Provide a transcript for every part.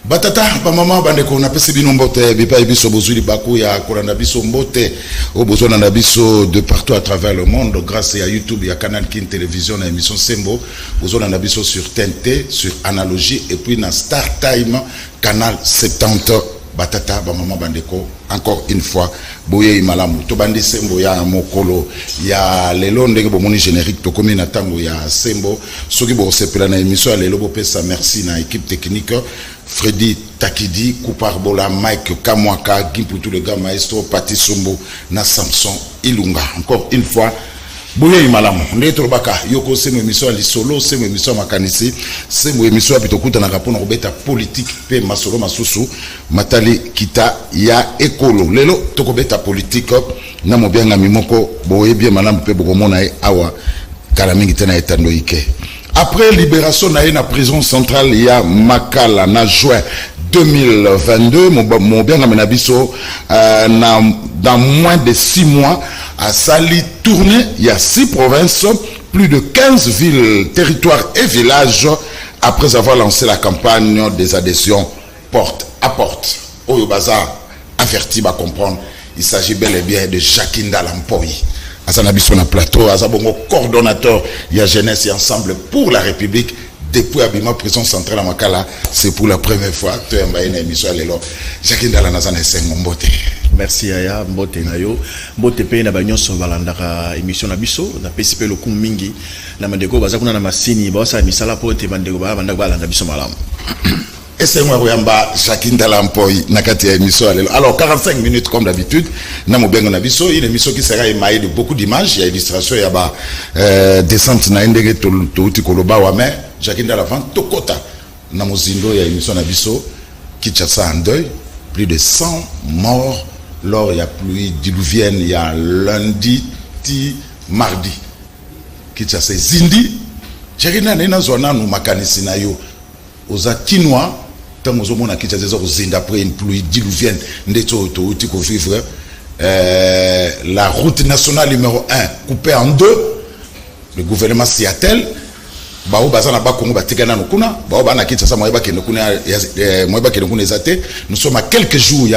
Batata, ba maman, bande ko na pesi bino mbote, bipa biso bozuli baku ya kolanda biso mbote, au besoin na biso de partout à travers le monde, grâce à YouTube, il y a Canal Kin Télévision, na émission Sembo, besoin na biso sur TNT, sur Analogie, et puis na Star Time, Canal 70. Batata, ba maman bandeko, encore une fois, boye imalamu, to bandi Sembo ya mokolo, ya lelo ndenge bomoni générique, to komi na tango ya Sembo, soki bo sepela na émission, lelo bo pesa merci na équipe technique, Freddy Takidi, Kouparbola, Mike Kamwaka, Gimputu le gars maestro, Pati Sombo, na Samson Ilunga, encore une fois, boye imalamu, ndetro baka, yoko c'est mon émission à l'isolo, c'est mon émission à Makanisi, c'est mon émission à Pitokuta na rapona robeta politique, pe masolo masusu, matali kita ya ekolo. Lelo, toko beta politique, na mobianga mimoko, boye bien malamu pe bokomona e awa, kalamingi tena etando ike. Après libération na la prison centrale, il y a Makala, na juin 2022, mon bien Menabiso, dans moins de 6 mois, à Sali tourné, il y a 6 provinces, plus de 15 villes, territoires et villages, après avoir lancé la campagne des adhésions porte à porte. Oyo Bazar, averti, va comprendre, il s'agit bel et bien de Jacinda Lampoy. Azanabiso na plateau, Azabongo coordonnateur, il y a Jeunesse et Ensemble pour la République. Depuis Abima, prison centrale à Makala, c'est pour la première fois que tu as une émission à l'élo. Jacinda Lanazana Mbote. Merci Aya, Mbote Nayo. Mbote Pei na banyo so balandaka émission na biso, na PCP lo mingi, na mandeko bazakuna na masini, basa misala pote mandeko bandako balanda biso malamu. Et c'est moi, Royamba, Jacinda Lampoy, Nakati émission. Alors, 45 minutes comme d'habitude, Namobengo Nabiso, une émission qui sera émaillée de beaucoup d'images, il y a illustration, il y a descente na ndenge touti koloba wame, Jacinda Lampoy, Tokota, Namozindo, il y a émission Nabiso, Kinshasa en deuil, plus de 100 morts, lors il y a pluie diluvienne, il y a lundi, mardi, Kinshasa, Zindi, Jacinda Nena Zona, nous makanisi na yo, aux Akinois, tant que nous avons après une pluie diluvienne, vivre la route nationale numéro 1 coupée en 2, le gouvernement Seattle, nous sommes à quelques jours, il y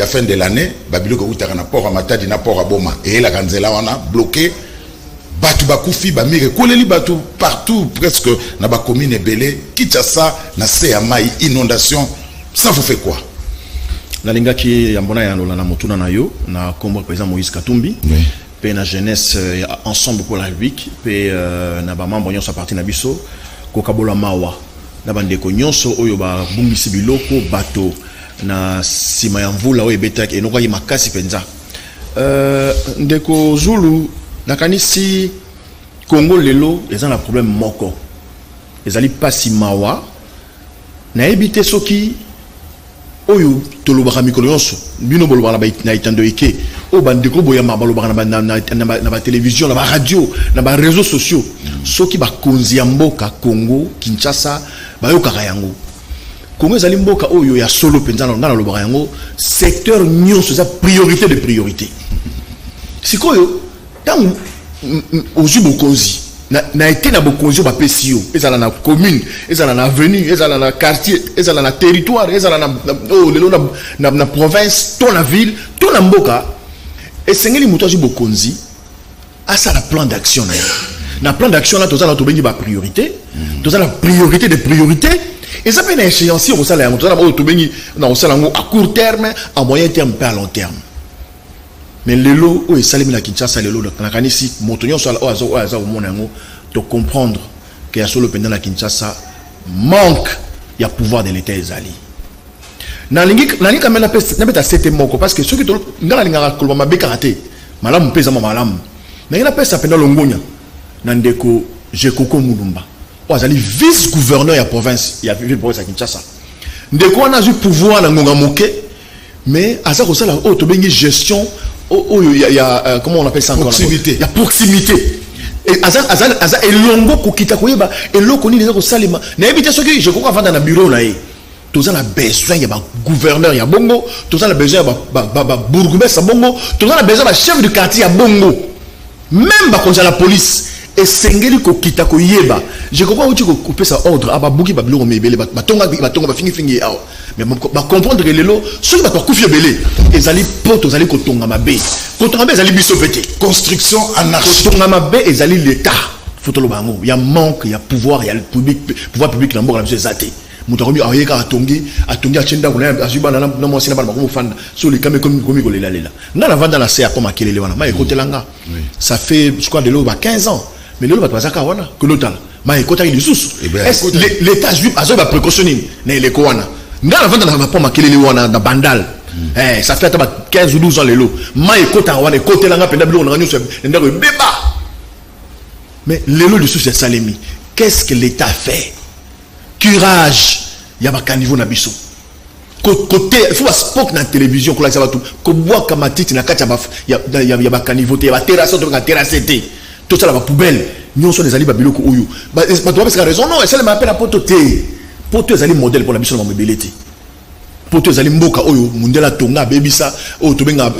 a fin de l'année, et la Ganzela on a bloqué. Batu bakufi ba mire koleli batu partout presque na ba commune belé Kinshasa na Seamai inondation ça vous fait quoi na lingaki yambona ya lola na motuna na yo na kombo président Moïse Katumbi oui. Pe na jeunesse ensemble pour la République pe na ba membre nyonso parti na biso ko kabola mawa na bandeko nyonso oyo ba bungisi biloko bato na sima ya mvula oyo betaki enoka makasi penza ndeko Zulu nakanisi Congo lelo ils ont un problème moko ils allaient pas si mawa na ebité soki oyo tolobaka mikolo nyonso bino bolobaka na itando ike o bandeko boya mabalobaka na ba télévision na ba radio na ba réseaux sociaux soki ba konzi ya mboka Congo Kinshasa bayokaka yango Congo ezali mboka oyo ya solo penza na lobaka yango secteur nyonso za priorité de priorité sikoyo tant aux Bokonzi na été na Bokonzi ba PCO ezala na commune ezala na avenue ezala na quartier ezala na territoire ezala na province to na ville to na mboka esengeli muto azu Bokonzi asa la plan d'action na plan d'action là tozala to bengi ba priorité tozala la priorité de priorité et ça peut na échéancier au sala ya tozala ba to bengi na au sala à court terme à moyen terme et à long terme. Mais le lot où est salé à Kinshasa, le lot de Kanisi, Motonio soit au Monango, de comprendre qu'il y a sur le pendant à Kinshasa manque il y a pouvoir de l'État Ezali. Nalingi quand même n'a cette moko parce que ceux qui dans la ligne à Koloma Bekaraté, malam pesa malam. Mais il a pas ça pendant l'ongonia. Nandeko Jekoko Mulumba. Ozali vice-gouverneur de la province, il y a vu province à Kinshasa. Ndeko on a eu pouvoir dans Ngonga Moké, mais à ça que ça la haute gestion. Il y a comment on appelle ça encore proximité. Il y a proximité. Et Aza et longo kokita koyeba et lo koni les salima. Na éviter ce que je crois avant dans le bureau là. Tous a besoin il y a gouverneur il y a bongo, tous a besoin ba bourgmestre bongo, tous a besoin ba chef de quartier à bongo. Même ba konja la police et sengeli ko kita ko yeba je comprends où tu couper ça ordre aba buki ba biloko mebele ba tonga ba fingi aw mais ba comprendre que lelo ceux ba ko belé ezali poto ezali ko tonga mabe ezali biso vete construction anarchique tonga mabe ezali l'état faut le bango il y a manque il y a pouvoir il y a le pouvoir public na mboka na biso ezate mutokomi ayeka atongi achenda kuna azuba na mo sina ba ko fanda so le kame comme ko lela na la vanda na CA comme akelele wana ma ekotelanga ça fait je crois de l'eau 15 ans mais le va passer wana que l'autre ma ekota il sous l'état juif azo ba précautionner na le ko wana na la vanda na pas makelele wana na bandal ça fait 15 ou 12 ans lelo ma ekota wana ekotelanga penda bilo na nyoso ndako beba mais lelo le sous c'est salemi qu'est-ce que l'état fait curage ya ba caniveau na biso côté il faut sport na télévision ko la ça tout ko bois kamatiti na kati ya ba caniveau te ba terrasse to ka terrasse te tout ça la ba poubelle nyonso les ali ba biloko oyo ba to parce que raison non et ça m'appelle poto ezali modèle pour la biso na mobilité poto ezali mboka oyo mundela tonga bebisa oyo to benga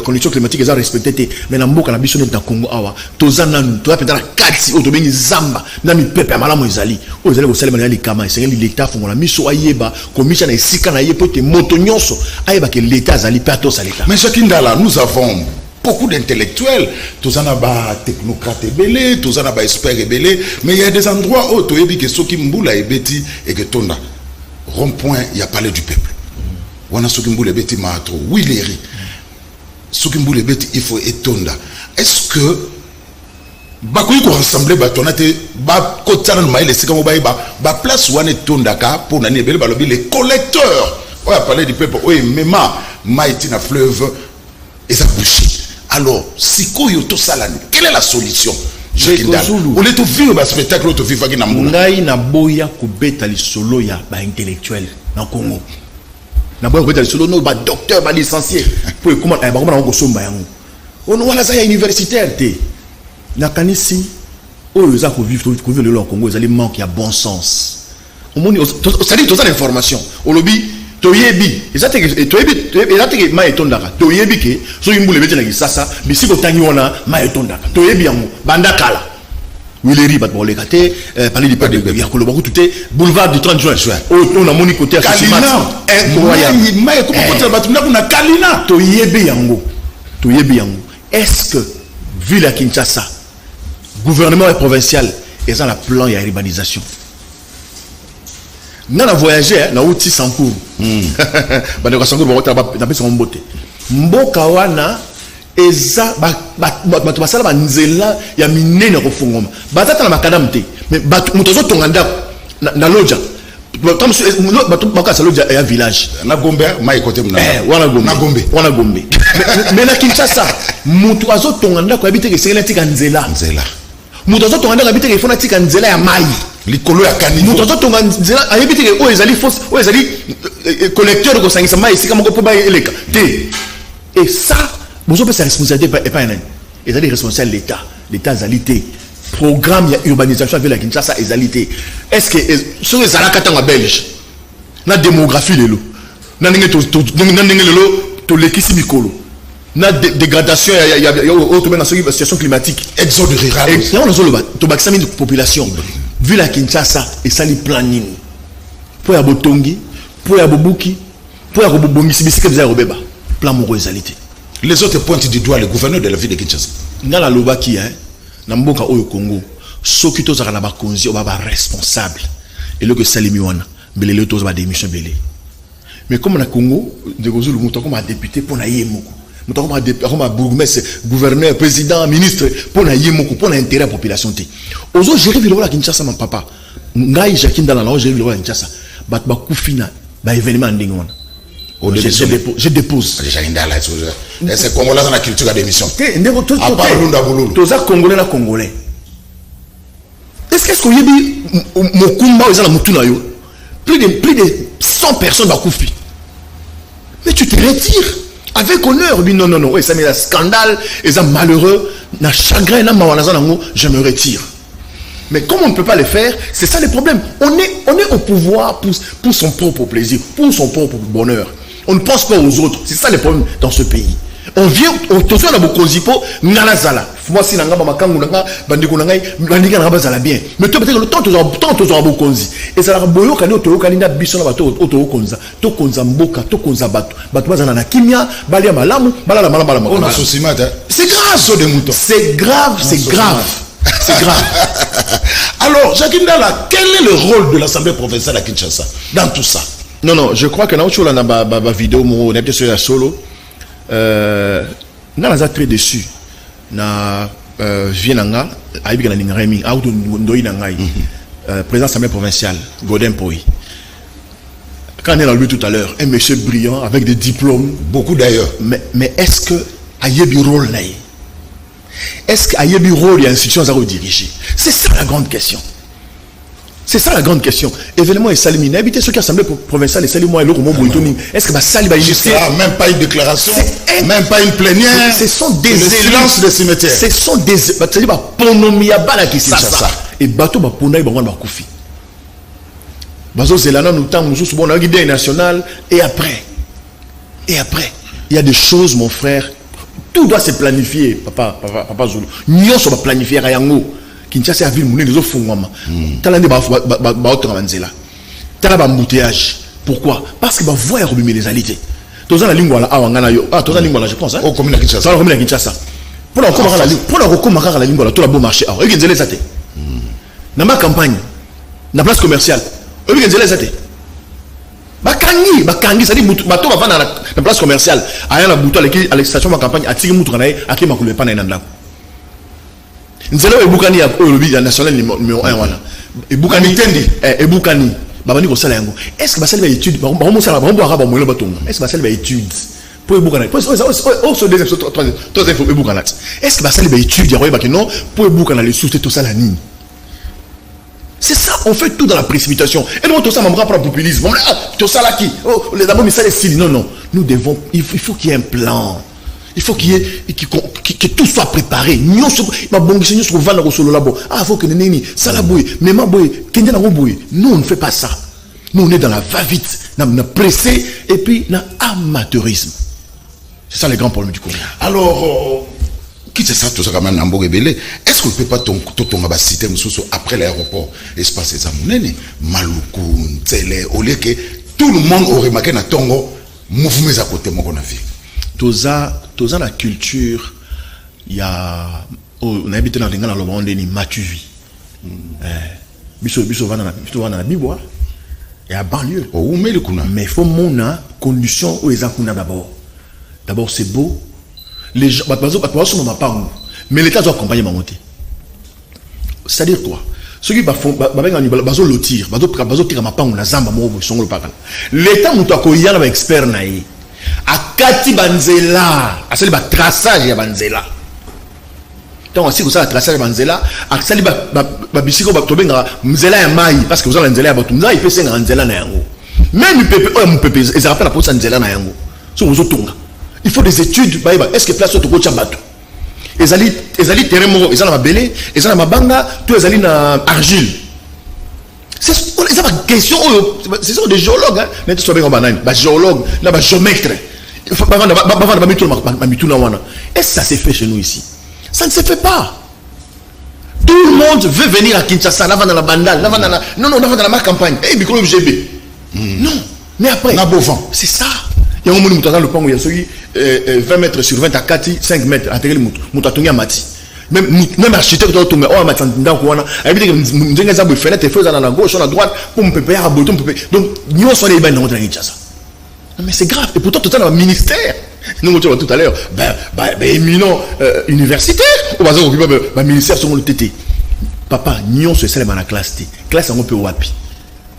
condition climatique eza respecté mais na mboka na biso na Congo awa tozana to apenda na kati oyo to bengi zamba na mi pepe malamu ezali oyo ezali ko salema na likama esengeli l'état fongola miso ayeba komisha na esika na yepo te moto nyonso ayeba que l'état azali pato sa l'état. Mais Chakindala, nous avons beaucoup d'intellectuels, tous en a ba technocrates belé, tous en a ba experts belé, mais il y a des endroits où tu es que ceux qui mboula et beti et que tonda rond-point il y a parlé du peuple. Wana ceux qui mboula beti maatro, oui les riz. Ceux qui mboula beti il faut étonda. Est-ce que bakoui ko rassembler ba tonate ba kotana maïle c'est comme ba place wana tonda ka pour nani belé ba lobi les collecteurs. On a parlé du peuple, oui mema maïti na fleuve et ça bouche. Alors, si tout ça, quelle est la solution? On est au vivre un spectacle, au vivre qui n'a pas na boya kubeta li solo ya ba intellectuel na Congo. Na boya kubeta li solo no ba docteur ba licencié pour comment ba comment on somba yango. On wala za ya universitaire te. Na kanisi o za ko vivre le Congo, ils allaient manquer à bon sens. On moni ça dit tout ça l'information. On lobby toyebi ezate toyebi ma etondaka toyebi ke so yimbule beti na kisasa bisiko tangi wana ma etondaka toyebi yango bandakala wileri bat boleka te parler du peuple ya koloba ko tuté boulevard du 30 juin on a moni côté Kalina incroyable ma ko côté batunda kuna Kalina toyebi yango est-ce que vu la Kinshasa gouvernement provincial et ça la plan ya urbanisation na voyager na outil sans cours bande ko sango bota na pesa mbote mboka wana eza bato basala banzela ya minene ko fungoma batata na makadam te mais bato mutozo tonganda na loja bato bakasa loja ya village na Gombe mai côté mna wana Gombe mais na Kinshasa muto azo tonganda ko habite ke sengela tika nzela muto azo tonganda ko habite ke fona tika nzela ya mai likolo ya kanimo muto tonga nzela ayebite ke o ezali fausse o ezali collecteur ko sangisa mai sika moko po ba eleka te et ça bozo pesa responsabilité pas nani ezali responsable l'état ezalité programme ya urbanisation avec la Kinshasa ezalité est-ce que sur les alaka tanga belge na démographie lelo na ndenge lelo to lekisi mikolo na dégradation ya autre na situation climatique exode rural et on a to bakisami de population vu la Kinshasa et ça les planning pour ya botongi pour ya bobuki pour ya bobongisi bisika za robeba plan moko ezalité les autres pointent du doigt le gouverneur de la ville de Kinshasa ngala lobaki na mboka oyo Congo soki to zaka na ba konzi ba responsable et le que salimi wana belele to za ba démission belé mais comme na Congo de Gozulu muto comme député pour na yemoko muto comme bourgmestre gouverneur président ministre pour na yemoko pour na intérêt population té ozo gérer ville la Kinshasa mon papa ngai Jakindala na gérer ville la Kinshasa bat ba kufina ba événement ndingi wana je dépose Jakindala c'est congolais dans la culture d'émission ndeko to to za congolais na congolais est-ce qu'on yebi mokumba ezala mutuna yo plus de 100 personnes ba kufi mais tu te retires avec honneur non ouais ça met un scandale et ça malheureux na chagrin na mawana zanango je me retire. Mais comme on ne peut pas le faire, c'est ça le problème. On est au pouvoir pour son propre plaisir, pour son propre bonheur. On ne pense pas aux autres. C'est ça le problème dans ce pays. On vient, on te fait la bokonzipo, nalazala. moi si nanga makangu nanga bandiko nanga bandika nanga bazala bien mais toi peut-être le temps tous en bokonzi et ça la boyo kani oto kani na biso na bato oto konza to konza mboka to konza bato bazana na kimia balia malamu balala malamu on a sosimata c'est grave saut de mouton c'est grave c'est grave c'est grave. Alors Jacques Ndala, quel est le rôle de l'Assemblée provinciale à Kinshasa dans tout ça? Non, je crois que dans la vidéo, on a été sur la solo. On a très déçu. Na Vienanga, Aïbi na Ningremi, Aoudo Ndoi Nangai, président de l'Assemblée provinciale, Godin Poi. Quand on a lu tout à l'heure, un monsieur brillant avec des diplômes. Beaucoup d'ailleurs. Mais est-ce que Aïbi rôle naï? Est-ce qu'Aïbi rôle et institutions à rediriger? C'est ça la grande question. C'est ça la grande question. Événement et Salimi, n'habitez ceux qui assemblée provinciale et Salimi, et l'autre mot, est-ce que Sali va initier même pas une déclaration, même pas une plénière. Ce sont des le silence des cimetières. Ce sont des c'est-à-dire ponomia bala qui ça. Et bateau ba pona ba wana kufi. Bazo zelana nous temps nous bon na idée nationale et après il y a des choses mon frère, tout doit se planifier papa Zulu. Nyo so ba planifier yango. Kinshasa a ville mouné des ofungwama. Talande ba otanganzela. Tala ba embouteillage. Pourquoi? Parce que ba voyer rebimer les alités. Toza la lingua la awangana yo. Ah toza lingua la je pense hein. Au commune Kinshasa. Toza la commune Kinshasa. Pour la comment la pour la comment la lingua la tout la bon marché. Ah egenzele zate. Na ma campagne. Na place commerciale. Egenzele zate. Bakangi ça dit bato ba vana na place commerciale. Aya na buto à la station ma campagne atiki mutu kana ye akima kule pana na ndako. Nzelo ebukani ya olobi ya national numéro 1 wana ebukani tendi ebukani babani ko sala yango est-ce que basali ba étude ba mo sala ba mo araba mo le batonga est-ce que basali ba étude pour ebukana pour au deuxième troisième ebukana est-ce que basali ba étude ya ba non pour ebukana le sous tout ça la nini c'est ça on fait tout dans la précipitation et nous tout ça me rappelle populisme tout ça là qui les d'abord mais ça les style non nous devons il faut qu'il y ait un plan. Il faut que tout soit préparé. Nous on ne fait pas ça. Nous on est dans la va-vite, on est pressé et puis dans l'amateurisme. C'est ça les grands problèmes du Congo. Alors, qui c'est ça tout ça quand même est-ce qu'on ne peut pas tomber citer après l'aéroport espace des Amounene, Maluku, Nzele, au lieu que tout le monde aurait marqué na Tongo mouvement à côté mon vie. Toza la culture, il y a on a habité dans le monde ni matuvi. Biso va dans la Bibois et à banlieue. Mais il faut mona condition où les akuna d'abord. D'abord c'est beau. Les gens mais l'État doit accompagner ma montée. C'est-à-dire quoi? Ceux qui font bazo lotir, bazo tira ma pangu na zamba mo songo le pakala. L'État muto akoyana ba expert na yi. Akati banzela asali ba traçage ya banzela donc si vous avez traçage ya banzela asali ba bisiko ba tobenga mzela ya mai parce que vous avez nzela ya batu nzela ipe senga nzela na yango même pepe o pepe ils rappellent la posa nzela na yango so vous otunga il faut des études ba est-ce que place to ko chambatu ezali terrain moko ezala mabele ezala mabanga tout ezali na argile c'est pas question c'est ça des géologues hein mais tu sois banane ba géologue là ba géomètre est-ce que ça s'est fait chez nous ici? Ça ne se fait pas. Tout le monde veut venir à Kinshasa, là dans la bandale, là dans la marque campagne. Eh, micro GB. Non, mais après, c'est ça. Il y a un moment où dans le pont où il y a 20 mètres sur 20 à 4, 5 mètres à terre, Moutatonga Mati. Même architecte doit tomber. Oh, Mati, il y a des fenêtres, il faut aller à la gauche, à la droite, pour me payer à bouton. Donc, nous sommes les bains dans Kinshasa. Mais c'est grave. Et pourtant, tout à l'heure, ministère. Nous, tout à l'heure, éminent universitaire. Au hasard, le ministère sur le TT. Papa, nous sommes célèbres dans la classe T. Classe un peu wapi.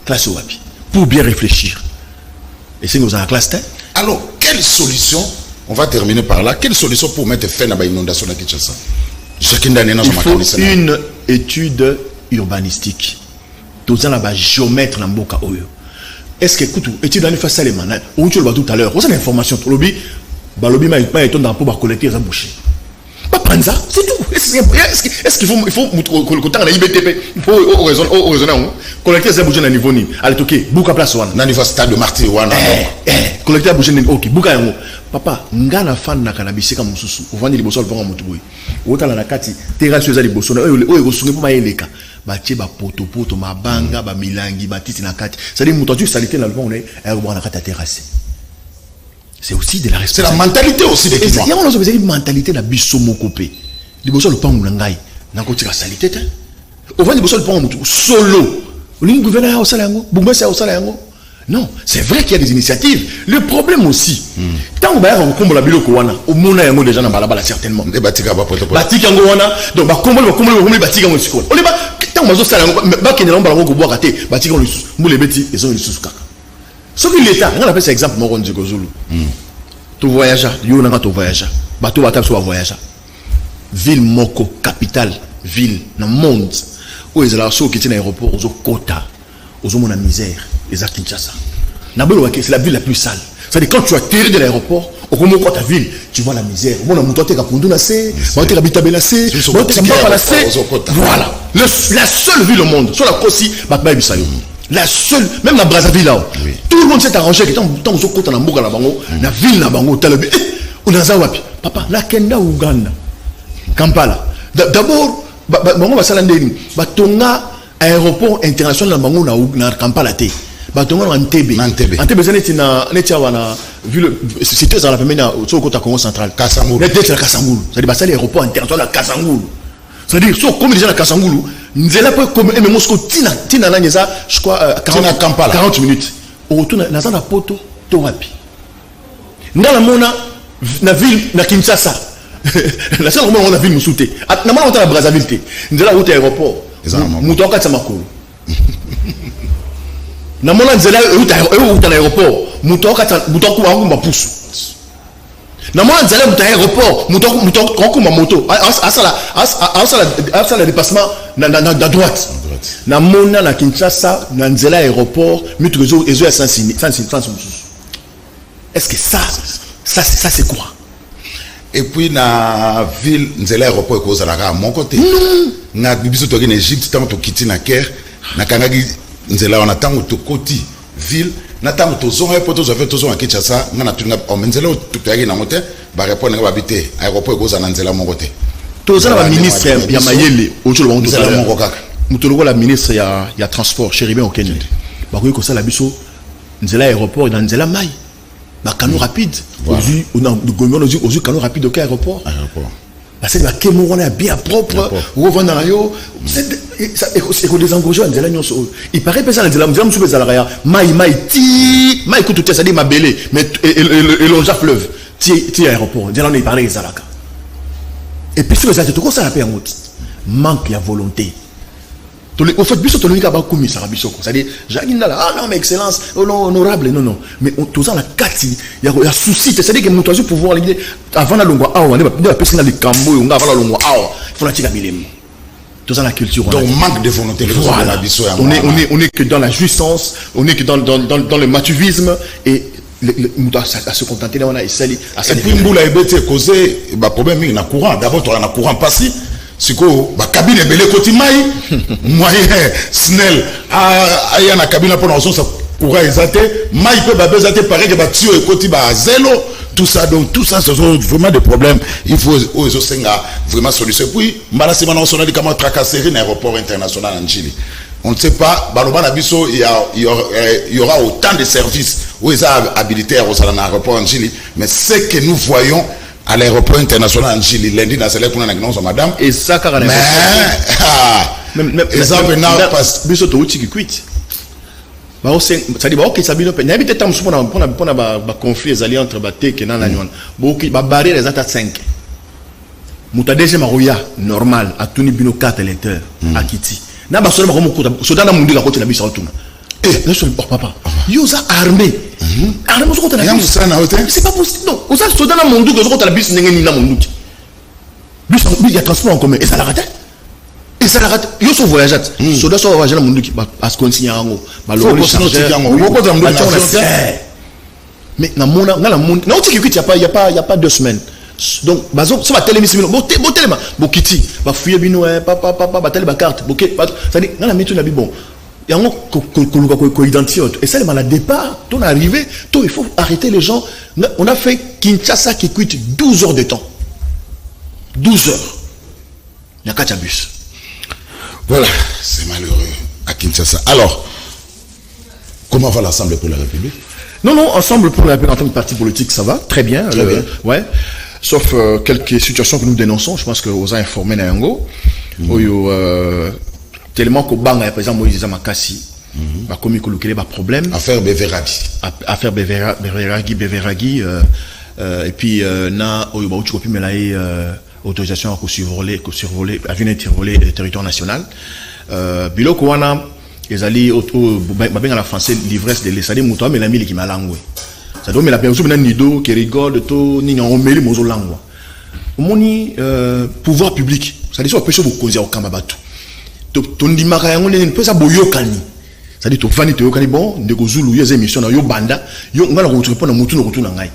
Classe wapi. Pour bien réfléchir. Et c'est nous dans la classe T. Alors, quelle solution, on va terminer par là, quelle solution pour mettre fin à l'inondation de Kinshasa? Il faut une étude urbanistique. Tout ça, là-bas, géomètre dans Mboka Oyo. Est-ce que, écoute, étude dans les faces les manas, on tu le vois tout à l'heure, on a l'information, le lobby, m'a étonné pour collecter les bouchées. pas prendre ça, c'est tout. Est-ce qu'il faut que tu aies un IBTP pour raisonner collecter ça bouger à niveau ni allez toquer bouka place wana na niveau stade de Martyr wana collecter bouger OK bouka yango papa ngana fan na cannabis ka mususu ovandi liboso le bongo mutuboyi otala na kati terrasse za liboso na oyo kosunga po mayeleka batie ba poto mabanga ba milangi batiti na kati ça dit mutu tu salité na le bongo na na kati terrasse. C'est aussi de la responsabilité. C'est la mentalité aussi des clients. Il y a une mentalité de biso mokopé. Liboso le pangu ngai na ko tira salité te. Au vent liboso le pangu solo. Le gouverneur au salango, boumessa au salango. Non, c'est vrai qu'il y a des initiatives. Le problème aussi, tant on va combo la biloko wana, au mona yango déjà na balabala certainement. Des batika ba poto. Batika yango wana, donc ba combo batika yango sikola. On les ba tant on va salango ba kenela mbala ko boa raté, batika yango lisusu. Mbule beti ils ont lisusu kaka. Sauf que l'État, on appelle ça exemple mon Ndiko Zulu. Tu voyages, yo nanga tu voyages. Bateau bateau soit voyage. Ville moko, capitale, ville dans le monde. Où ils ont ceux qui tiennent l'aéroport, aux quota, aux hommes en misère, les à Kinshasa. C'est la ville la plus sale. C'est-à-dire quand tu atterris de l'aéroport, au moment où ta ville, tu vois la misère. Au moment où tu as Pundu nassé, tu as Habitabe nassé, tu as voilà. La seule ville au monde, sur la Kossi, Batma Bisayo. La seule, même la Brazzaville là, tout le monde s'est arrangé que tant que tu as Mboga na bango, la ville na bango, talabi, on a zawapi. Papa, la Kenda Uganda, Kampala. D'abord, bango va salandeni, batonga aéroport international na bango na Kampala te. Batonga na Entebbe. Entebbe c'est na ville c'était dans la famille na sur côté Congo central. Kasangulu. C'était la Kasangulu. C'est-à-dire c'est l'aéroport international à Kasangulu. C'est-à-dire sur comme déjà na Kasangulu, nzela peut comme même Moscou tina na ngeza je crois 40 minutes. Au retour na za na poto to wapi. Ndala mona na ville na Kinshasa. La seule moment on a vu nous sauter. Na mona on ta Brazzaville te. Nzela route aéroport. Mutoka tsamakolo. Na mona nzela route aéroport. Mutoka wangu mapusu. Na mona nzela route aéroport. Mutoka ko moto. Asala dépassement na droite. Na mona na Kinshasa na nzela aéroport mutu ezo ya sans. Est-ce que ça c'est quoi? Et puis na ville nzela aéroport ko zalaka mon côté. Na biso to en Égypte tant to kiti na Caire na kangaki nzela wana tango to koti ville na tango to zonga poto zo fait to zonga Kinshasa na tunga o nzela to yaki na moté ba répondre ba bité aéroport ko zana nzela mon côté. To zana ba ministre ya mayele ojo lo nzela mon kokaka. Mutolo la ministre ya transport Chéribin au Kenya. Ba ko ça la biso nzela aéroport dans nzela mai. Ba canaux rapide. Aujourd'hui on a le gouvernement aujourd'hui canaux rapide au aéroport. Parce que la Kémon est bien propre, revend dans yo, c'est des engorgés en Zélanion. Il paraît que ça en Zélanion, sous les alarias, maï écoute tout ça, dit ma belé, mais et l'onja fleuve, ti aéroport, Zélanion il paraît des alaka. Et puis sur les alarias, tout ça la paix en route. Manque la volonté. Au fait, biso tolongi ka ba komi ça biso ko. C'est-à-dire Jacqueline là, ah non mais excellence, honorable, non. Mais tout ça la kati, il y a souci, c'est-à-dire que moto pouvoir l'idée avant la longwa ah on est personne les cambo, on avant la longwa ah, il faut la tika bilem. Tout ça la culture. Donc manque de volonté voilà. On est que dans la jouissance, on est que dans le matuvisme et moto à se contenter là on a essayé et puis mboula ebete causé ba problème il na courant, d'abord tu as un courant passé. Siko ba cabine belé koti mai moyen snell aya na cabine pour nous ça courant exaté mai peut ba bezaté pareil que ba tio et koti ba zéro tout ça donc tout ça ce sont vraiment des problèmes il faut aux senga vraiment solution puis mbala c'est maintenant on a dit comment tracasserie dans l'aéroport international en Chili on ne sait pas baloba na biso il y aura autant de services où ils sont habilités à l'aéroport en Chili mais ce que nous voyons à l'aéroport international en Chili lundi dans celle pour nous madame et ça car même exemple now passe biso to uti kwit ba o sen ça dit ba OK ça bino pe n'habite tam pour ba conflit les alliés entre ba teke na na nyona ba OK ba barrière les atta 5 muta deuxième roya normal a tuni bino 4 électeurs à Kiti na ba solo ba ko mukuta so dana mundi ka ko tena biso tuna eh laisse le papa yosa armé armé so ko tena c'est pas possible non on ça so dana mundu ko so ko tena biso ngeni na mundu biso il y a transport en commun et ça la rate yo so voyageat so da so voyage na mundu ki parce qu'on signe yango ba lo mais na mona ngala mundu na otiki kwiti y a pas 2 semaines Donc bazo ça va télémission botelema bokiti ba fouiller bino papa ba télé ba carte boké ça dit na mettre na bon yango ko identifier et ça le départ ton arrivé toi il faut arrêter les gens. On a fait Kinshasa qui coûte 12 heures de temps. 12 heures. Il y a 4 bus. Voilà, c'est malheureux à Kinshasa. Alors, comment va l'Assemblée pour la République? Non, Ensemble pour la République en tant que parti politique, ça va, très bien. Très bien. Ouais. Sauf quelques situations que nous dénonçons, je pense que vous avez informé Nayango. Tellement qu'au bang, par exemple, Moïse Makassi, bah, comme il y a un problème. Affaire Beveragi. Affaire Beveragi, et puis, na, autorisation à survoler, à venir survoler le territoire national. Biloko wana, ils allaient à la française, l'ivresse de l'Essadi, Moutoua, mais la mille qui m'a langoué. Ça doit me la personne nido qui rigole, tout, ni en mêlé, mozo langoué. Moni, pouvoir public, ça dit, soit péché beaucoup, au Kambabatu. Ton dimara on ne peut pas boyokani ça dit to vani to yokani bon ndeko zulu yeze émission na yo banda yo ngala ko répondre mutu no kutuna ngai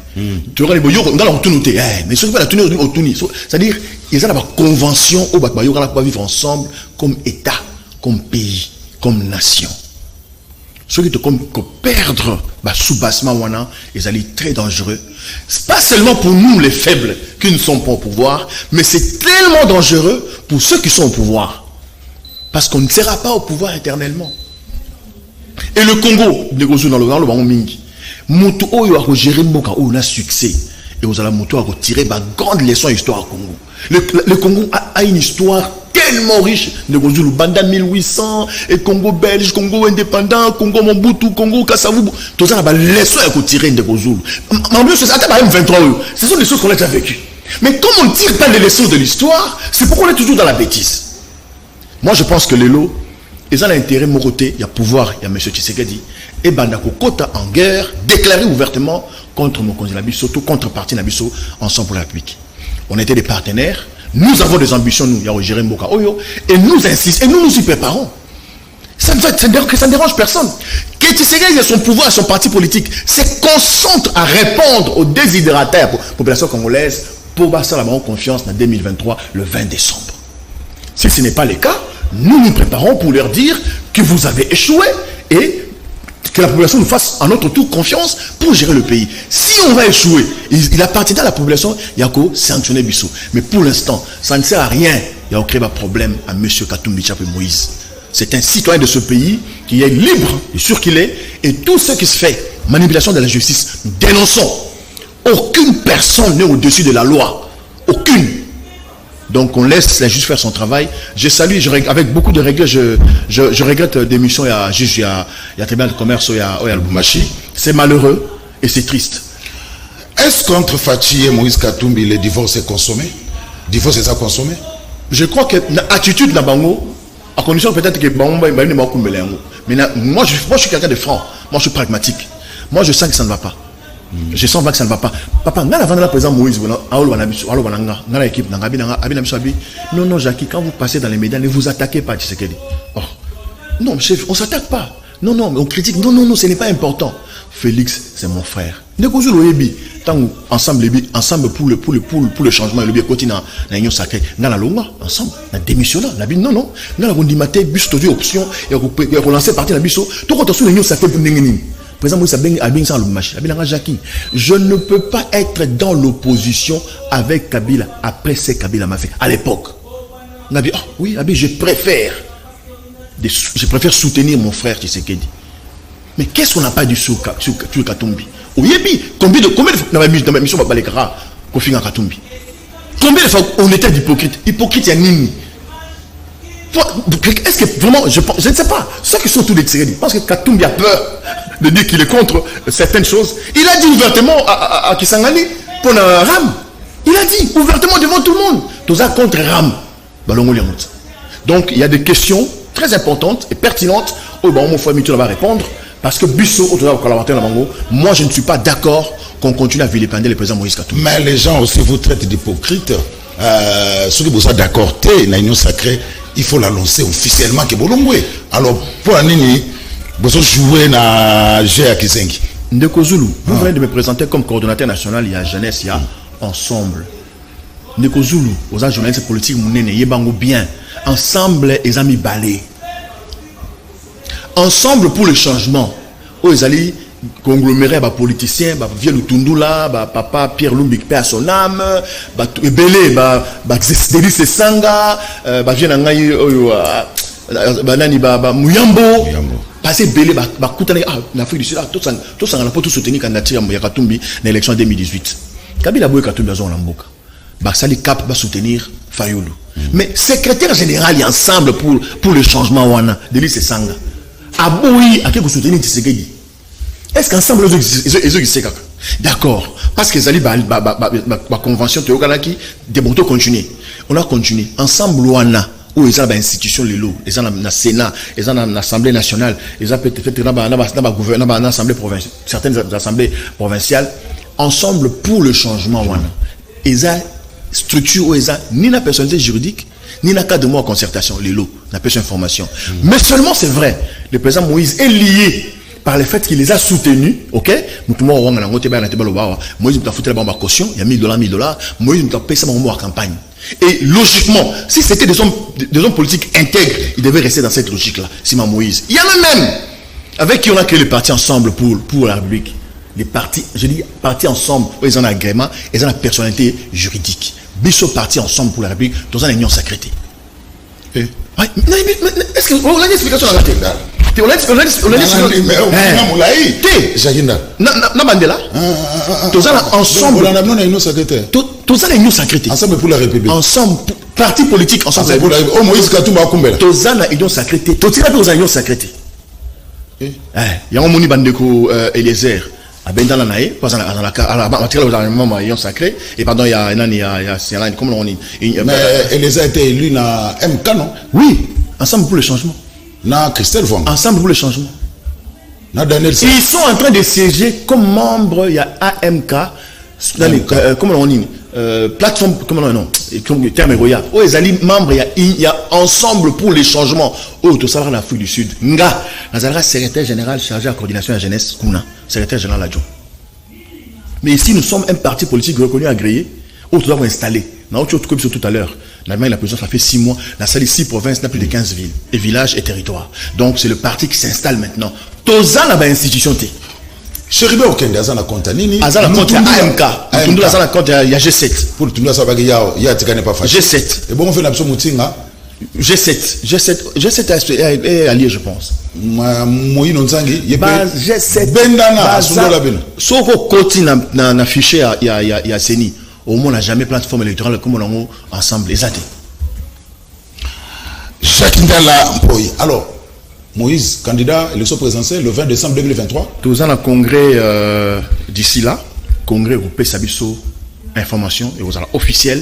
to yokani bo yo ngala ko tunuté mais ce que la tenir au tuni c'est à dire ils ont la convention au ba yo pas vivre ensemble comme état comme pays comme nation ceux qui te comme perdre ba soubassement wana ils allaient très dangereux. C'est pas seulement pour nous les faibles qui ne sont pas au pouvoir, mais c'est tellement dangereux pour ceux qui sont au pouvoir. Parce qu'on ne sera pas au pouvoir éternellement. Et le Congo, dans le Bango Mingi, Moutou Oyo a géré Moka où on a succès. Et vous allez Moutou a retiré une grande leçon d'histoire au Congo. Le Congo a une histoire tellement riche. Le Banda 1800, et Congo belge, Congo indépendant, Congo Mobutu, Congo Kassavou. Tout ça, a une leçon à retirer de Congo. En plus, c'est ça, même 23 euros. Ce sont des choses qu'on a déjà vécues. Mais comme on ne tire pas les leçons de l'histoire, c'est pourquoi on est toujours dans la bêtise. Moi, je pense que les lots, ils ont l'intérêt moroté, il y a pouvoir, il y a M. Tshisekedi, et Bandako Kota en guerre, déclaré ouvertement contre Mokonzi Nabiso, surtout contre Parti Nabiso, Ensemble pour la République. On était des partenaires, nous avons des ambitions, nous, il y a Géré Mboka Oyo, et nous insistons, et nous nous y préparons. Ça ne dérange personne. Que Tshisekedi et son pouvoir et son parti politique se concentrent à répondre aux désidérateurs de la population congolaise pour passer la confiance en 2023, le 20 décembre. Si ce n'est pas le cas, nous nous préparons pour leur dire que vous avez échoué et que la population nous fasse à notre tour confiance pour gérer le pays. Si on va échouer, il appartient à la population, il y a qu'à sanctionner Bissou. Mais pour l'instant, ça ne sert à rien. Il y a créé un problème à M. Katumbi Tchapé Moïse. C'est un citoyen de ce pays qui est libre, et sûr qu'il est, et tout ce qui se fait, manipulation de la justice, nous dénonçons. Aucune personne n'est au-dessus de la loi. Aucune. Donc on laisse la justice faire son travail. Je salue, avec beaucoup de regrets, je regrette d'émission, il y a tribunal de commerce, il y a Lubumbashi. C'est malheureux et c'est triste. Est-ce qu'entre Fachi et Moïse Katumbi, le divorce est consommé? Le divorce est consommé? Je crois que l'attitude de Bango, à condition peut-être que Bango est mais moi je suis quelqu'un de franc, moi je suis pragmatique. Moi je sens que ça ne va pas. Je sens que ça ne va pas. Papa, n'a la président Moïse, non, Jackie, quand vous passez dans les médias, ne vous attaquez pas, Tshisekedi. Oh. Non, chef, on ne s'attaque pas. Non, on critique. Non, ce n'est pas important. Félix, c'est mon frère. Ensemble pour le changement, le bien continent, sacré. Ensemble, on a démissionné. Non, on a dit bus option, et on a relancé parti la biso. Tout quand on a sacré pour je ne peux pas être dans l'opposition avec Kabila après ce Kabila m'a fait. À l'époque, on a dit, oui, je préfère soutenir mon frère Tshisekedi. Mais qu'est-ce qu'on n'a pas dit sur Katumbi? Combien de fois dans ma mission combien de fois on était d'hypocrite? Hypocrite, il y a Nini. Est-ce que vraiment, je ne sais pas, ceux qui sont tous des Tshisekedi, parce que Katumbi a peur de dire qu'il est contre certaines choses. Il a dit ouvertement à Kisangani pour Ram. Il a dit ouvertement devant tout le monde. Tout ça contre Ram. Donc il y a des questions très importantes et pertinentes où on va répondre. Parce que Bissot, moi je ne suis pas d'accord qu'on continue à vilipender le président Moïse Katumbi. Mais les gens aussi vous traitent d'hypocrite. Ceux qui sont d'accord, la union sacrée, il faut l'annoncer officiellement que Bolongwe. Alors pour Anini, vous jouez dans G.A. Kisengi. Ndeko Zulu, vous venez de me présenter comme coordonnateur national, il y a jeunesse, il y a ensemble Ndeko Zulu, aux journalistes politiques, mounene, yebango bien. Ensemble, ils ont mis balai. Ensemble pour le changement. Où ils allaient conglomérer les politiciens, vieux Lutundula, papa Pierre Lumbik, paix à son âme, Belé, Delis Sanga, vieux Nangaï, Muyambo. Passer Belé, Koutane, l'Afrique du Sud, tout ça, on a pas tout soutenu candidature à Yakatumbi dans l'élection 2018. Kabila Boye Katumbi a son lamboka. Sali Cap va soutenir Fayoulou. Mais secrétaire général est ensemble pour le changement wana Delis Sanga. Aboui a quelque soutenir Tshisekedi. Est-ce qu'ensemble ils ont d'accord, parce que les la convention Théogalaki démontre continuer. On a continué ensemble wana où ils ont une institution lelo, ils ont un Sénat, ils ont une assemblée nationale, ils ont peut-être un gouvernement, une assemblée provinciale, certaines assemblées provinciales ensemble pour le changement wana. Ils ont structure où ils ont ni la personnalité juridique ni la cadre de moi concertation lelo, n'a pas information. Mais seulement c'est vrai, le président Moïse est lié par le fait qu'il les a soutenus, ok? Moïse nous a foutu la caution, il y a $1000, Moïse nous a payé ça en campagne. Et logiquement, si c'était des hommes politiques intègres, ils devaient rester dans cette logique-là. C'est Moïse. Il y en a même avec qui on a créé le parti ensemble pour la République. Les partis, je dis partis ensemble, ils ont un agrément, ils ont la personnalité juridique. Bisso parti ensemble pour la République, dans une union sacrée. Est-ce que on a une explication dans la tête? On a une explication. Ensemble. Tous les unions sacrées. Ensemble pour la République. Ensemble, parti politique, ensemble pour la République. Oh, Moïse Katumba Akumbela. Tous les unions sacrées. Tous les unions sacrées. Il y a un moni bandeko Eliezer. À Bendana Nae, pas à la matière aux unions sacrées. Et pardon, il y a comment on dit. Mais Eliezer a été élu dans MK, non? Oui, ensemble pour le changement. Dans Christelle Vong. Ensemble pour le changement. Ils sont en train de siéger comme membres, il y a AMK, comment on dit, plateforme, comment on dit, terme Roya. Oh, ils allaient membres, il y a ensemble pour les changements. Oh, tout ça, en Afrique du Sud. Nga, Nazara, secrétaire général chargé à la coordination de la jeunesse, Kuna, secrétaire général adjoint. Mais ici, nous sommes un parti politique reconnu, agréé, où nous avons installé. Nous avons tout à l'heure. L'Allemagne, la présidence, ça fait 6 mois. La salle 6 provinces, n'a plus de 15 villes, et villages et territoires. Donc, c'est le parti qui s'installe maintenant. Tozan a une institution. Chéribe Okende, Azana Kontanini. Azana Konta AMK. Tundula Azana Konta, il y a G7. Pour Tundula Sabagi, il y a Tikane pas facile. G7. Et bon, on fait l'absolu Moutinga. G7 est allié, je pense. Moïse Nonzangi, il y a G7. Bendana, Asundala Ben. Soko Koti n'a fiché il y a Seni. Au moins, on n'a jamais plateforme électorale comme on a ensemble. Les athées. Jacques Ndala Mpoy. Alors, Moïse, candidat à l'élection présidentielle le 20 décembre 2023. Tous en congrès d'ici là, congrès groupé Sabiso information et vous allez officiel.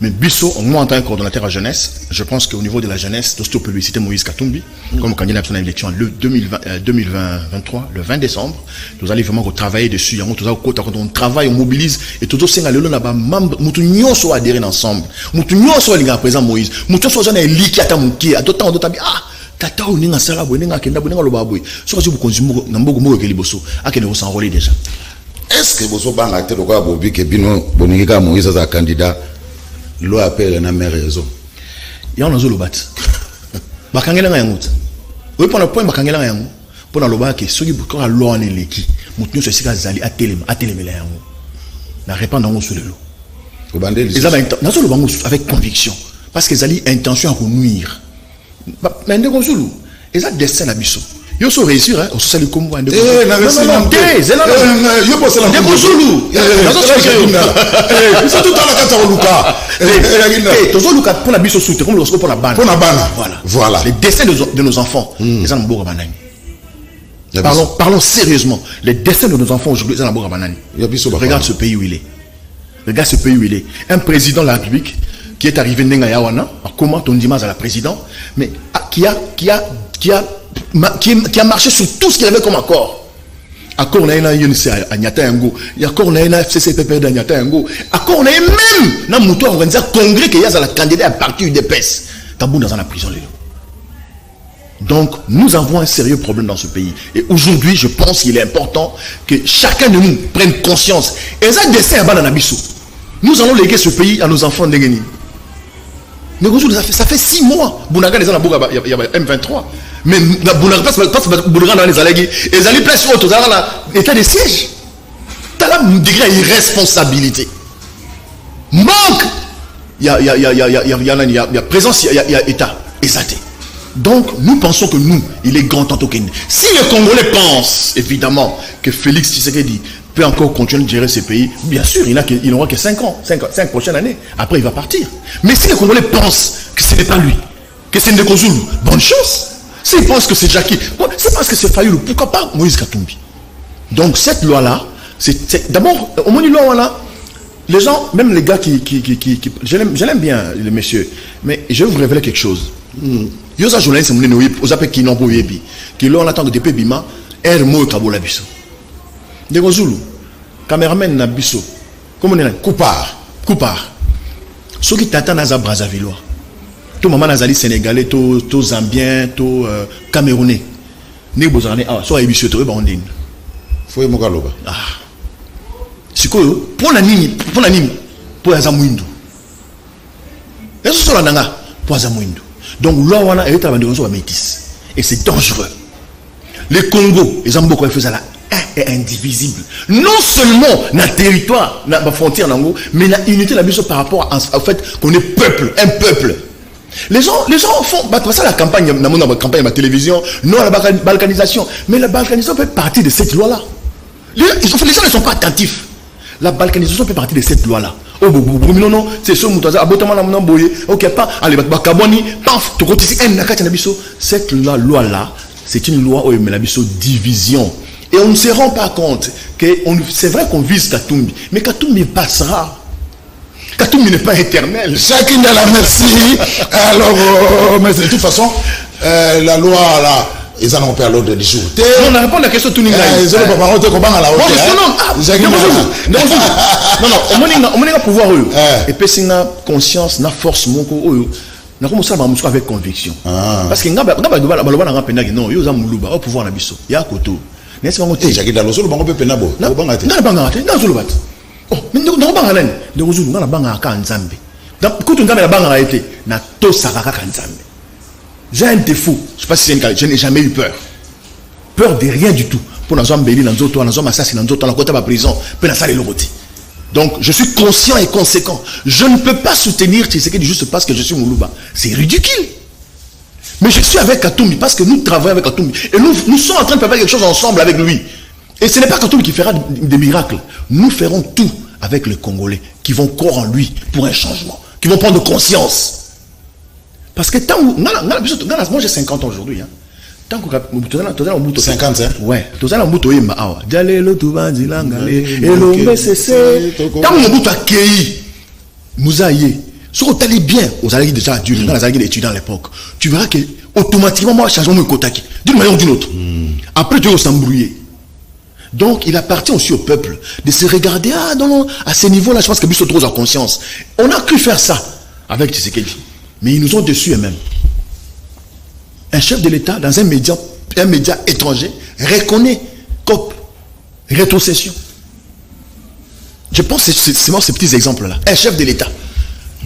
Mais Bisso, moi en tant que coordonnateur à jeunesse, je pense qu'au niveau de la jeunesse, tout publicité Moïse Katumbi, comme candidat à l'élection le 2023, le 20 décembre, nous allons vraiment travailler dessus. On travaille, on mobilise et tout ça, nous avons membre, nous sommes adhérés ensemble. Nous sommes à présent Moïse. Nous sommes à l'île qui a été à d'autres temps, tata ou ninga sala bo ninga kenda bo ninga loba boy so ko konzimu na mbogo moko ke liboso akene ko s'enrôler déjà. Est-ce que boso banga acteur ko abobi ke bino boningi ka Moïse za candidat lo appelle na même raison ya on azolo bat bakangela nga yango oui pour le point bakangela nga yango pour na loba ke soki ko lo na leki mutu so sika zali atelemela yango na répandre ngo sur le lot ko bandeli ils avaient na so lo bango avec conviction parce que zali intention à nuire. Mais ils ont destin à Bisso. Ils ont réussi, on se salue comme moi. Non, ils pour la Bisso soute, comme pour la banane. Voilà. Les destins de nos enfants, ils ont un beau banane. Parlons sérieusement. Les destins de nos enfants aujourd'hui, ils ont un beau banane. Regarde ce pays où il est. Un président de la République qui est arrivé Nenga Yawana, comment on dit à la présidente, mais qui a marché sur tout ce qu'il avait comme accord. Accord on a un UNC à Nyatayango, accord on a un FCCPP à Nyatayango, accord on a même dans Moutou organisé un congrès qui a la candidat à partir du DPS. Tabou dans la prison. Donc nous avons un sérieux problème dans ce pays. Et aujourd'hui, je pense qu'il est important que chacun de nous prenne conscience. Et ça dessin à Bananabissou. Nous allons léguer ce pays à nos enfants Ndengeni. Ça fait 6 mois. Bounaga les gens il y a M23. Mais Bounaga passe Bounaga dans les allégés. Et les allégés place autres, l'état de siège. T'as là un degré d'irresponsabilité. Manque. Il y a présence, il y a état. Exacté. Donc, nous pensons que il est grand temps au Kenya. Si les Congolais pensent, évidemment, que Félix Tshisekedi peut encore continuer de gérer ce pays, bien sûr, il n'aura que 5 ans, 5 prochaines années. Après, il va partir. Mais si les Congolais pensent que ce n'est pas lui, que c'est Ndeko Zulu, bonne chance. S'ils pensent que c'est Jackie, c'est parce que c'est Fayoulou, pourquoi pas Moïse Katumbi. Donc, cette loi-là, d'abord, au moins, là, les gens, même les gars je l'aime bien, le monsieur, mais je vais vous révéler quelque chose. Yo za journaliste mune no ozape qui n'ont pas yebi qui l'on attend que depuis bima mo kabola biso Ndeko Zulu cameraman na biso comment on est Coupard ceux qui t'attendent à Brazzaville tout maman nazali sénégalais tout zambien tout camerounais ne bozane so yebiso to ba ondine faut mokaloba sikoyo pour la nini pour ya zamwindu eso sola nanga pour ya zamwindu. Donc, là, on a été à métis. Et c'est dangereux. Les Congo, les Amboko, ils faisaient là, est indivisible. Non seulement dans le territoire, dans la frontière, mais la unité par rapport au fait qu'on est peuple, un peuple. Les gens font, ça la campagne, dans la campagne de la télévision, non à la balkanisation. Mais la balkanisation fait partie de cette loi-là. Les gens ne sont pas attentifs. La balkanisation fait partie de cette loi-là. Oh, non, c'est ce que ok, pas, allez, paf, cette loi-là, c'est une loi où il met la division. Et on ne se rend pas compte que c'est vrai qu'on vise Katumbi, mais Katumbi passera. Katumbi n'est pas éternel. Chacun de la merci. Alors, mais de toute façon, la loi là. Ils en ont pas l'ordre du jour. On a répondu à la question tout le monde. Ils ont pas parlé de comment à la hauteur. Non, on a pouvoir eux. Et puis c'est une conscience, une force, on a commencé à avec conviction. Parce que non, ils ont un pouvoir na biso. Il y a koto. N'est-ce pas ngoté? Jacques Daloso le bango pe penabo. Non, Zulubat. Oh, mais non banga len. De Zulu na banga ka nzambe. Donc kutu ngame la banga a été na to sakaka ka nzambe. J'ai un défaut, je ne sais pas si c'est une qualité, je n'ai jamais eu peur. Peur de rien du tout. Pour nous embellir dans d'autres, nous assassiner dans d'autres, dans la côté de la prison, pour nous aller le roté. Donc, je suis conscient et conséquent. Je ne peux pas soutenir Tshisekedi juste parce que je suis Moulouba. C'est ridicule. Mais je suis avec Katumbi parce que nous travaillons avec Katumbi. Et nous sommes en train de faire quelque chose ensemble avec lui. Et ce n'est pas Katumbi qui fera des miracles. Nous ferons tout avec les Congolais qui vont croire en lui pour un changement, qui vont prendre conscience. Parce que tant moi j'ai 50 ans aujourd'hui. Tant que 50 ans. Ouais. Tout un bout yemba awa. Jalelo tubandi langale. Elombe cessé. Tant que bout accueilli. Mouzaïe. Si vous allez bien, vous allez déjà adultes, dans les années étudiants à l'époque, tu verras que automatiquement moi changement mon kotaki d'une manière ou d'une autre. Après tu vas s'embrouiller. Donc il appartient aussi au peuple de se regarder à ce niveau-là. Je pense que Bisso trop en conscience. On a cru faire ça avec Tshisekedi. Mais ils nous ont déçus eux-mêmes. Un chef de l'État, dans un média étranger, reconnaît COP, rétrocession. Je pense que c'est ces petits exemples-là. Un chef de l'État,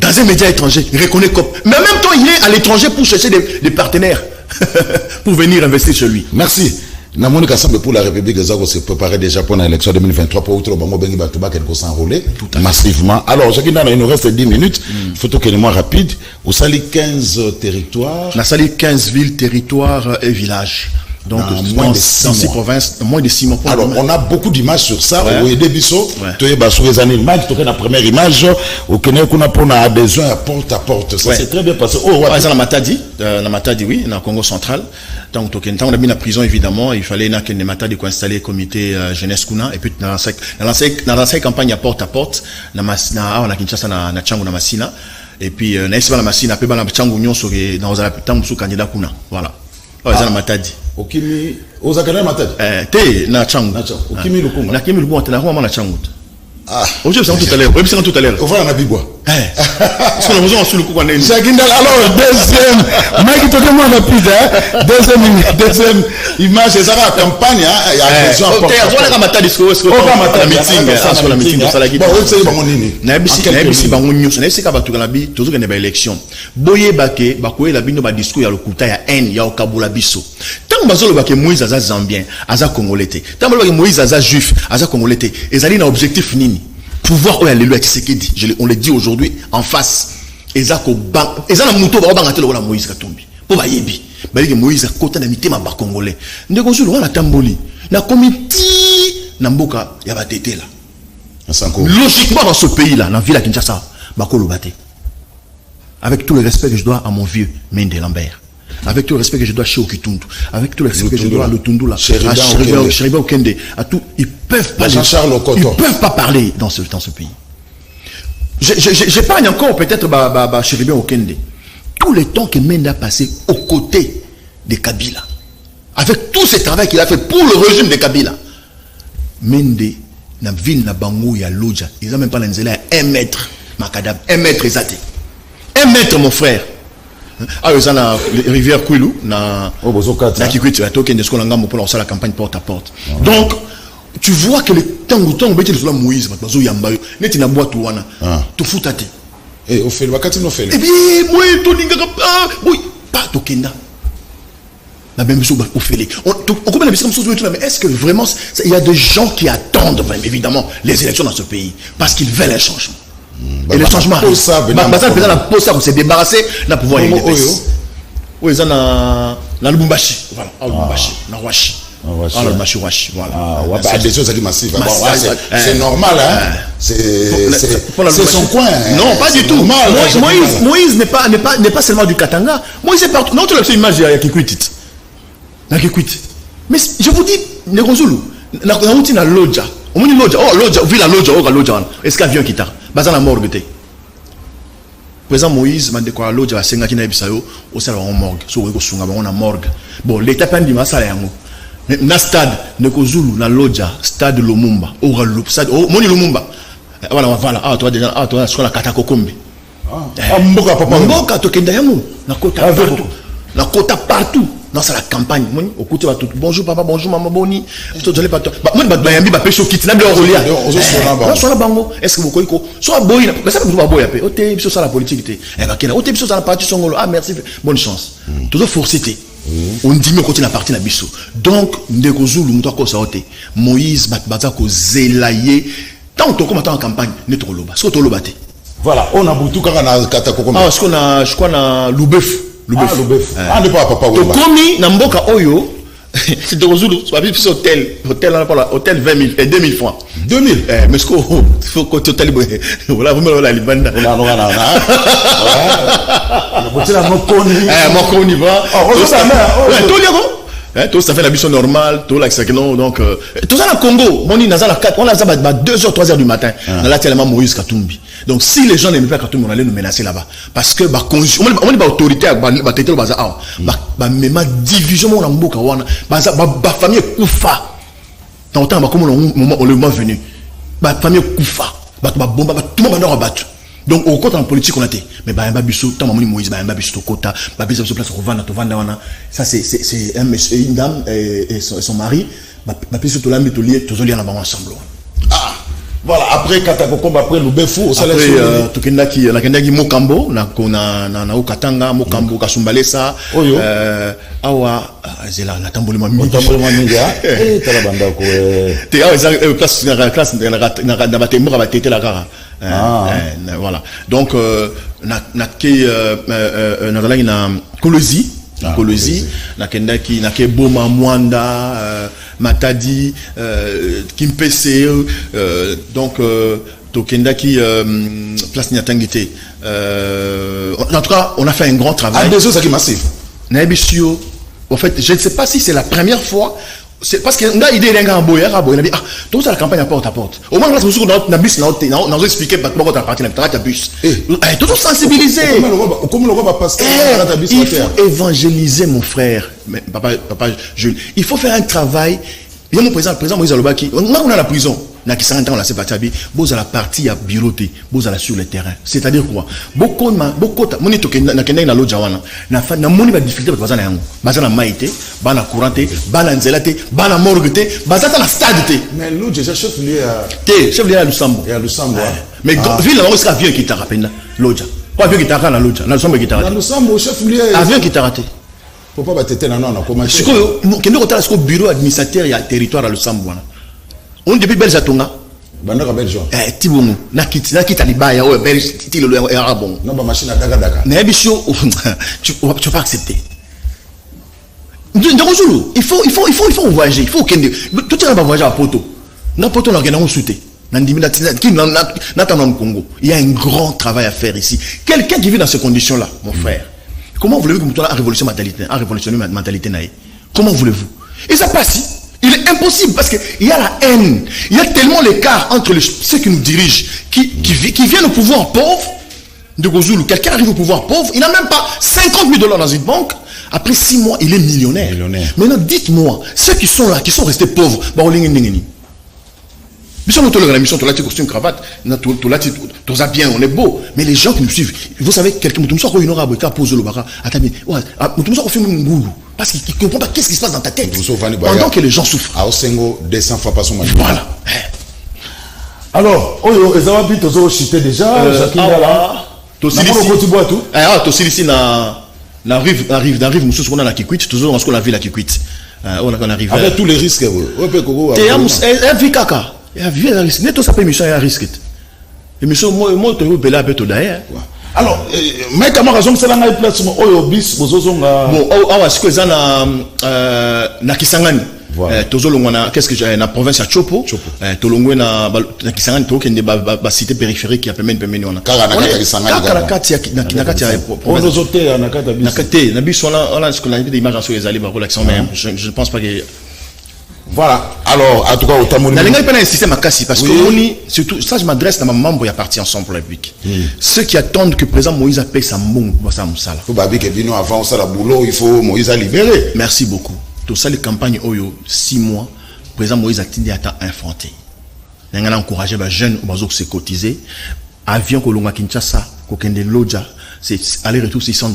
dans un média étranger, reconnaît COP. Mais en même temps, il est à l'étranger pour chercher des partenaires pour venir investir chez lui. Merci. Namoni Kassambe pour la République des Agos se préparer déjà pour l'élection 2023 pour outro bango bengi batuba qu'elle s'enrôler massivement. Alors, il nous reste 10 minutes. Il faut que les mois rapides. Au sali 15 territoires. On a sali 15 villes, territoires et villages. Donc, moins de 6 provinces, moins de 6 mois. Alors, on a beaucoup d'images sur ça. Au Edebiso, tu es sur les années images, tu as la première image. Au Kenya, on a pour la adhésion à porte. Ça c'est très bien passé. Oh, ouais. Dans la Matadi, oui, dans le Congo central. Donc, on a mis la prison, évidemment. Il fallait que les Matadi installer le comité jeunesse Kuna. Et puis, dans la campagne à porte, on a Kinshasa, na Tchangu, na Masina. Et puis, on a essayé la Masina, puis, on a Tchangu, dans le candidat Kuna. Voilà. Dans la Matadi. Okimi ozakana matadi te na changu okimi lukunga na kimi lukunga tena kwa na changu aujourd'hui c'est tout à l'heure on va na bigwa parce que nous avons sur le coup alors deuxième Mike toquez-moi rapide, hein. Deuxième image, c'est ça la campagne, hein. Il y a besoin de porter. On a matin discours, est-ce que on meeting, ça la guide. Bon, vous savez, bon, nini. Nabisi bango news, nabisi ka batu kana bi, tozo kende ba élection. Boye bake, bakoye la bino ba discours ya lokuta ya haine, ya okabula biso. Tant bazolo bake Moïse aza zambien, aza congolais te. Tant bazolo bake Moïse aza juif, aza congolais te. Ezali na objectif nini? Pouvoir oya lelo ya Tshisekedi. On le dit aujourd'hui en face. Ezako bang, ezana muto ba banga telo la Moïse Katumbi. Po ba yebi. Bali ke Moïse akota na mitema ba congolais. Ndeko zulu wana tamboli. Na comité na mboka ya batete là. Logiquement dans ce pays là, dans la ville à Kinshasa, bakolo bate. Avec tout le respect que je dois à mon vieux Mende Lambert. Avec tout le respect que je dois à Chez Okitundu, avec tout le respect que je dois à Lutundula, à Cheriba Okende, à tout, ils peuvent pas parler dans ce pays. J'épargne encore peut-être Cheriba Okende. Tout le temps que Mende a passé aux côtés de Kabila, avec tout ce travail qu'il a fait pour le régime de Kabila, Mende, dans la ville na Bango ya Lodja, ils n'ont même pas l'enzela à 1 mètre, macadam, 1 mètre exact. 1 mètre, mon frère. Ah, ils ont la rivière Kouilou, na Kikwit, à Token de Skolangam pour lancer la campagne porte à porte. Donc, tu vois que le temps où on met sur la Moïse, Bazo Yambayo, n'est na boîte ou wana, tu fous ta tête. Et au fait, wakati no fait. Eh bien, moi, Toninga, oui, pas Tokenda. La même chose au fait. On comprend la mission mais est-ce que vraiment il y a des gens qui attendent vraiment, évidemment les élections dans ce pays parce qu'ils veulent un changement. Et le changement arrive. On s'est débarrassé d'un pouvoir UDPS. Oui, ils ont na Lubumbashi. Voilà, à Lubumbashi, na Washi. Ah, Lubumbashi, Washi, voilà. Des choses massives. C'est normal, hein. C'est son coin. Non, pas du tout. Moïse n'est pas seulement du Katanga. Moïse est partout. Non, tu as fait une image à Kikwit. Mais je vous dis, Negozulu, na route na Lodja. On dit Lodja, oh Lodja, ville à Lodja, est-ce qu'il y a un avion qui t'a? Bazan la morgue. Président Moïse m'a déclaré Lodja, c'est qui n'a pas au salon en morgue. Sur le sunga, on a morgue. Bon, l'état peine du masala yango. Na stade, Negozulu, na Lodja, stade Lumumba, stade, Moni Lumumba. Voilà, ah, toi déjà, ah, toi, sur la Katakokombe. Ah, Mboka, papa. Mboka, Tokenda yango. Na kota partout. Na kota partout. Non, c'est la campagne. Bonjour papa, bonjour maman, boni. Est-ce que vous connaissez soit boy, mais ça vous va boy après. Ote biso ça la politique. Eh ben ote biso ça la partie songolo. Ah merci. Bonne chance. Toujours forcité. On dit mais continue la partie na biso. Donc ndeko Zulu muto ko sa ote. Moïse batza ko zelaye. Tant que comme en campagne, ne trop loba. So to loba te. Voilà, on a boutou quand on a Katako. Ah, ce qu'on a je crois na Loubeuf. Lubef. Ah, ne pas papa. Tokomi na mboka oyo. C'est de Zulu, soit vivre sur hôtel 20 000 et 2000 francs. 2000. Mais ce qu'il faut que hôtel voilà vous me la libanda. Non. Mokoni va. Tout ça fait la mission normale, tout là, donc tout ça dans le Congo, on a 2h, 3h du matin, on a tellement Moïse Katumbi. Donc si les gens n'aiment pas Katumbi, on allait nous menacer là-bas. Parce que on dit autorité, même division, famille Koufa. Dans le temps, on le moment venu, famille Koufa, tout le monde va battre. Donc au côté en politique on a été mais bah biso tant mamoni Moïse bah biso kota bah biso place revendre ça c'est une dame et son mari bah biso to la mettre lié tous liés ensemble. Ah voilà après Katakokomba après Lubefu au salaire après tukendaki Mokambo na Okatanga Mokambo Kasumbalesa awa zela na tamboli mingi talabanda ko te classe na batembo ba tete la kara. Voilà. Donc, na Kolosi, na Kendaki, na Keboma Mwanda, Matadi, Kimpese, donc, Tokendaki, place Nyatangite. En tout cas, on a fait un grand travail. Des choses qui massif. Naibisio, en fait, je ne sais pas si c'est la première fois. C'est parce que là idée d'un boyer il a dit tout ça la campagne à porte au moins là c'est sur notre bus on a expliqué pas comment parti la bus toujours sensibiliser comment le va passer il faut évangéliser mon frère papa Jules il faut faire un travail il y a mon président Moïse Alobaki on a la prison na qui s'entend là c'est parti abi boz à la partie à bureauté boz à la sur le terrain c'est-à-dire quoi beaucoup moni to na kenda na loja wana na moni ba difficulté ba bazana yango bazana maité bana couranté bana nzelate bana morguté bazata na stade té mais loja chef lié à chef lié à Lusambo mais ville là c'est avion qui t'a rappelé loja quoi avion qui t'a na loja na Lusambo qui t'a raté na Lusambo chef lié avion qui t'a raté faut pas battre na non comment c'est que kendo ko tala ce bureau administrateur ya territoire à Lusambo wana on depuis Belge atonga bandaka Belge tibongo na kita libaya o Belge tilo ya arabon non ba machine à daka na bisho tu peux pas accepter il faut voyager il faut kende tout ça va voyager à Poto na Poto na gena on souté na ndimina na Congo il y a un grand travail à faire ici quelqu'un qui vit dans ces conditions là mon frère comment voulez-vous que Moutoula a révolutionné ma mentalité naïe? Comment voulez-vous? Et ça passe. Il est impossible parce qu'il y a la haine. Il y a tellement l'écart entre ceux qui nous dirigent, qui viennent au pouvoir pauvre, de Gozoulou. Quelqu'un arrive au pouvoir pauvre, il n'a même pas 50 000 $ dans une banque. Après 6 mois, il est millionnaire. Maintenant, dites-moi, ceux qui sont là, qui sont restés pauvres, la mission, tu as costume, cravate, tu as bien, on est beau. Mais les gens qui nous suivent, vous savez, quelqu'un qui pose le bara, parce qu'il ne comprend pas qu'est-ce qui se passe dans ta tête. Pendant que les gens souffrent. Voilà. Alors, les Arabies, tu as cité déjà, tu as ici la rive, nous sommes à Kikwit, toujours dans ce qu'on a vu la Kikwit. On arrive. Avec tous les risques, Neto ça peut émission à risque. Émission moi te repérer un peu d'ailleurs. Alors, mais comment raison c'est là na place oyo bis bozozonga. Bon, awa ce que ça na Kisangani. Tozolongwa na qu'est-ce que j'ai na province à Chopo. Tolongwe na Kisangani to kende ba cité périphérique qui a permis on a. Kara na kata Kisangani. Kara kati na kati ya province zoté na kata bis. Na kati na bis on a ce qu'on a des images sur les allées par relaxation mais je ne pense pas que voilà, alors, en tout cas, au Tamouni. Il n'y a pas un système à casser parce que surtout, ça, je m'adresse à ma membre, il y a parti ensemble pour la République. Ceux qui attendent que le président Moïse appelle sa mong, ça me sala. Il faut que Bino avant ça, la boulot, il faut Moïse a libéré. Merci beaucoup. Tout ça, les campagnes, 6 mois, le président Moïse a tenu à infanté. Il a encouragé les jeunes qui se cotiser. Avion Kolonga Kinshasa, Kokende Lodja, c'est aller-retour $600.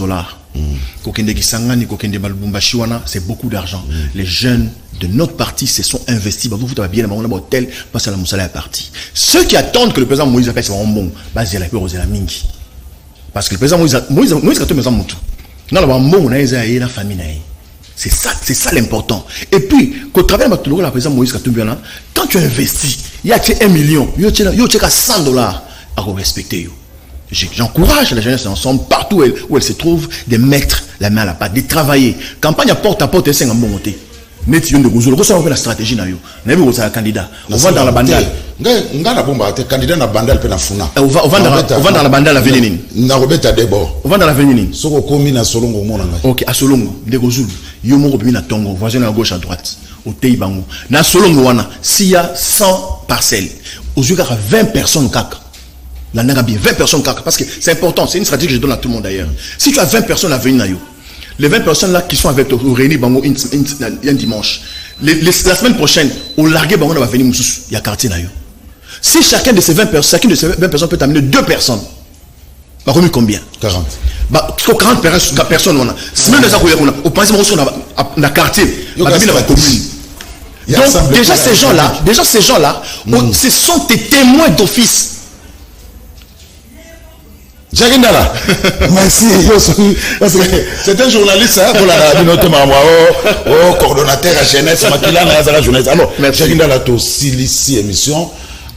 Kokende Kisangani, Kokende Balbumbachiwana, c'est beaucoup d'argent. Les jeunes de notre parti se sont investis. Vous avez bien un hôtel, parce que la moussala est partie. Ceux qui attendent que le président Moïse appelle, c'est vraiment bon. Parce que le président Moïse a tout mis en moutou. Non, on a la famille. C'est ça l'important. Et puis, qu'au travers de le président Moïse, quand tu investis, il y a 1 million, il y a $100 à respecter. J'encourage la jeunesse ensemble, partout où elle se trouve, de mettre la main à la pâte, de travailler. Campagne à porte, c'est un bon côté. Net yon de Gouzou, on fait la stratégie na yo. Na vu un candidat. On va dans la bandale. Nga bomba candidat na bandale pe na funa. On va dans la bandale à Vélénine. Na robeta debo. On va dans la Vélénine. Soko komi na Solongo mona nga. OK, à Solongo, de Gouzou. Yo mo komi na Tongo, voisin à gauche à droite. Au Teibango. Na Solongo wana, s'il y a 100 parcelles, aux yeux 20 personnes kaka. La naga bien 20 personnes kaka parce que c'est important, c'est une stratégie que je donne à tout le monde d'ailleurs. Si tu as 20 personnes à venir na yo, les 20 personnes là qui sont avec au réunis bango un dimanche. La semaine prochaine, au largué bango va venir moussous, il y a quartier là. Si chacune de ces 20 personnes peut amener 2 personnes. Bah combien? 40. Bah 40 personnes on a. Semaine de ça on pense on a quartier, la ville la commune. Donc déjà ces gens-là, ce sont des témoins d'office. Jagindala. Merci. C'est un journaliste, pour la note coordonnateur à jeunesse, la jeunesse. Alors, Jagindala, tu ici émission,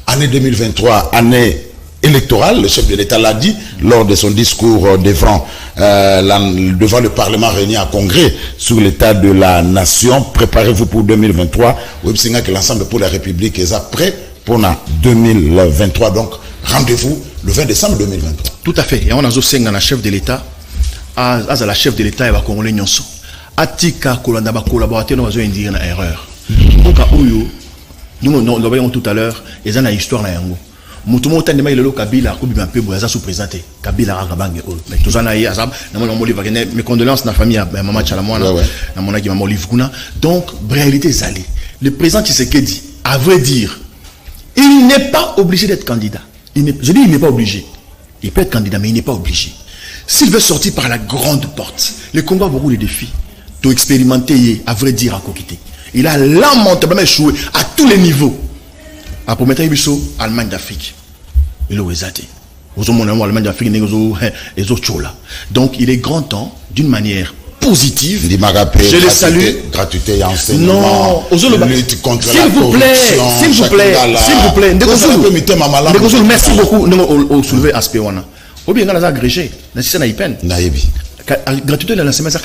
année 2023, année électorale. Le chef de l'État l'a dit lors de son discours devant le Parlement réuni à Congrès sur l'état de la nation. Préparez-vous pour 2023. Websinga que l'ensemble pour la République est prêt pour 2023. Donc, rendez-vous le 20 décembre 2023. Tout à fait. Et on a aussi un chef de l'État. À la chef de l'État, il va Congolais Nyonso. Atika Kolanda ba collaborateur, nous avons indiqué une erreur. Donc à Oyo, nous voyons tout à l'heure, ils ont une histoire na yango. Mutumo tandema ile lo Kabila ko bi un peu boyaza sous présenté. Kabila ragabange ol. Mais tout ça na yi azab, na mo mo livre mes condoléances na famille à maman Chalamwana, na mon aki maman livre kuna. Donc réalité zali. Le président Tshisekedi, à vrai dire, Il n'est pas obligé d'être candidat. Je dis il n'est pas obligé. Il peut être candidat, mais il n'est pas obligé. S'il veut sortir par la grande porte, le Congo a beaucoup de défis. Tu expérimenter, à vrai dire, à Kokité. Il a lamentablement échoué à tous les niveaux. À promettre Allemagne d'Afrique. Il a osé. Donc il est grand temps, d'une manière positive, je les salue. Gratuité et enseignement. Non, lutte contre s'il vous plaît, merci beaucoup. Nous soulever aspect wana. Ou bien dans agrégé, gratuité de l'enseignement,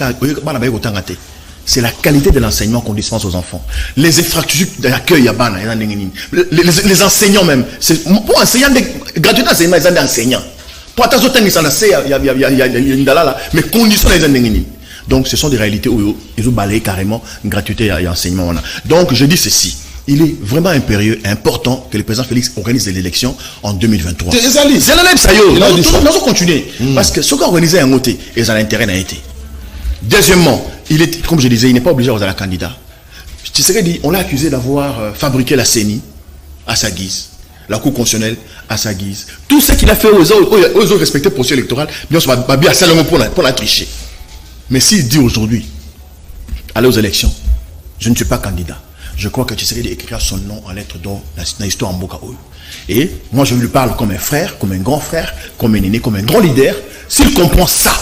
c'est la qualité de l'enseignement qu'on dispense aux enfants. Les infrastructures d'accueil, les enseignants même. Pour enseignants, gratuité d'enseignement, ils sont enseignants. Pour atteindre il y a mais conditions les enseignants. Donc ce sont des réalités où ils ont balayé carrément gratuité et enseignement. Donc je dis ceci. Il est vraiment impérieux, important que le président Félix organise l'élection en 2023. C'est la même ça. Nous allons continuer. Parce que ce qu'on organise un côté, ils ont l'intérêt n'a été. Deuxièmement, il est, comme je disais, il n'est pas obligé d'être un candidat. Tu sais dit, on l'a accusé d'avoir fabriqué la CENI à sa guise, la Cour constitutionnelle à sa guise. Tout ce qu'il a fait aux autres respectés le processus électoral, bien sûr, bien seulement pour la tricher. Mais s'il dit aujourd'hui, aller aux élections, je ne suis pas candidat, je crois que tu serais d'écrire son nom en lettres d'or dans l'histoire en Bokaoui. Et moi, je lui parle comme un frère, comme un grand frère, comme un aîné, comme un grand leader. S'il comprend ça,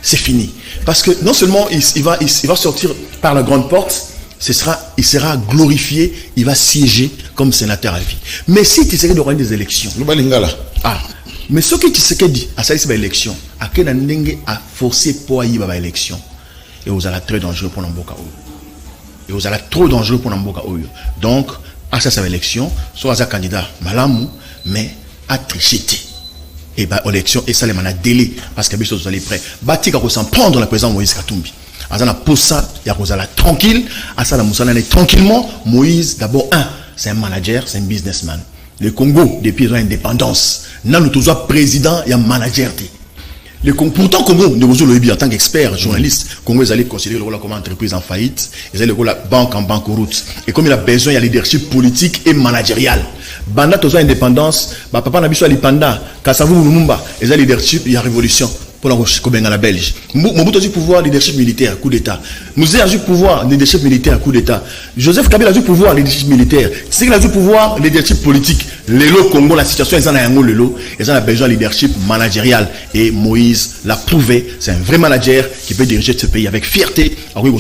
c'est fini. Parce que non seulement il va sortir par la grande porte, il sera glorifié, il va siéger comme sénateur à vie. Mais si tu serais d'organiser des élections, mais ce que tu sais dit à cette élection, à quel endroit a forcé pour y avoir élection, et vous allez très dangereux pour Namboka. Et vous allez trop dangereux pour Namboka. Donc, à cette élection, soit un candidat malamou, mais à tricher. Et bah, élection, et ça, les mana délai, parce que vous allez prêt. Bati, quand vous prendre la présidente Moïse Katumbi. Azana pour ça, il y a Rosala tranquille, Asala Moussala tranquillement. Moïse, d'abord, c'est un manager, c'est un businessman. Le Congo, depuis l'indépendance, n'a nous tous président, il y a un manager. Pourtant, Congo, nous en tant qu'expert, journaliste, Congo, ils allaient considérer le rôle comme entreprise en faillite, ils allaient le rôle banque en banqueroute. Et comme il a besoin, il y a leadership politique et managérial. Banda, tous indépendance, papa n'a pas l'indépendant, Kassavou Lumumba, ils ont leadership, il y a révolution. Pour la Belge. Mobutu a eu pouvoir leadership militaire, coup d'État. Mouzé a eu pouvoir leadership militaire, coup d'État. Joseph Kabila a eu pouvoir leadership militaire. C'est qu'il a eu pouvoir leadership politique. Lélo Congo, la situation est en Ango Lélo. Ils ont besoin de leadership managérial. Et Moïse l'a prouvé. C'est un vrai manager qui peut diriger ce pays avec fierté. Alors, il y a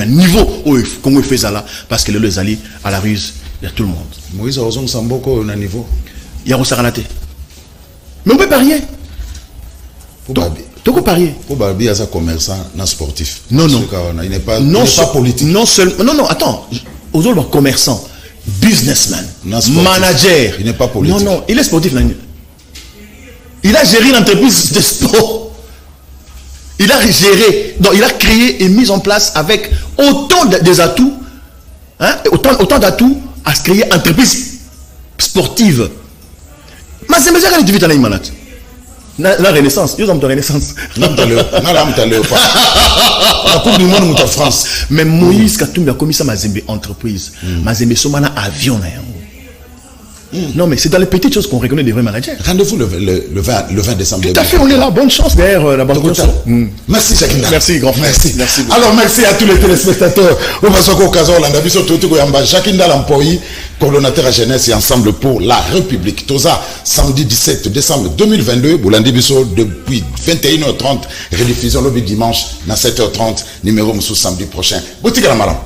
un niveau où Congo fait ça là. Parce que les alliés à la ruse de tout le monde. Moïse a un niveau. Il y a un Saranaté. Mais on peut parier. Tu peux parier. Pour Barbi, il y a un commerçant, non sportif. Non. Il n'est pas politique. Non, attends. Aux autres, commerçant, businessman, manager. Il n'est pas politique. Non, il est sportif. Il a géré l'entreprise de sport. Il a géré, donc il a créé et mis en place avec autant des atouts, autant d'atouts à créer une entreprise sportive. Mais c'est déjà quand tu vis dans les malades. La Renaissance, ils ont de Renaissance. La Coupe du Monde en France. Mais Moïse Katumbi a commis ça Mazembe entreprise. Mazembe Somana avion. Non, mais c'est dans les petites choses qu'on reconnaît des vrais managers. Rendez-vous le 20 décembre. Tout à fait, on est là. Bonne chance derrière la banque. Merci, Jacqueline. Merci, grand frère. Merci. Alors, merci à tous les téléspectateurs. Au Masoko Kazo, Landabiso, Toto Yamba, Jacqueline Dalampoyi, coordonnateur à jeunesse et ensemble pour la République. Toza, samedi 17 décembre 2022, Boulandi Bisso, depuis 21h30, rediffusion le dimanche, à 7h30, numéro sous samedi prochain. Boutique à la malam.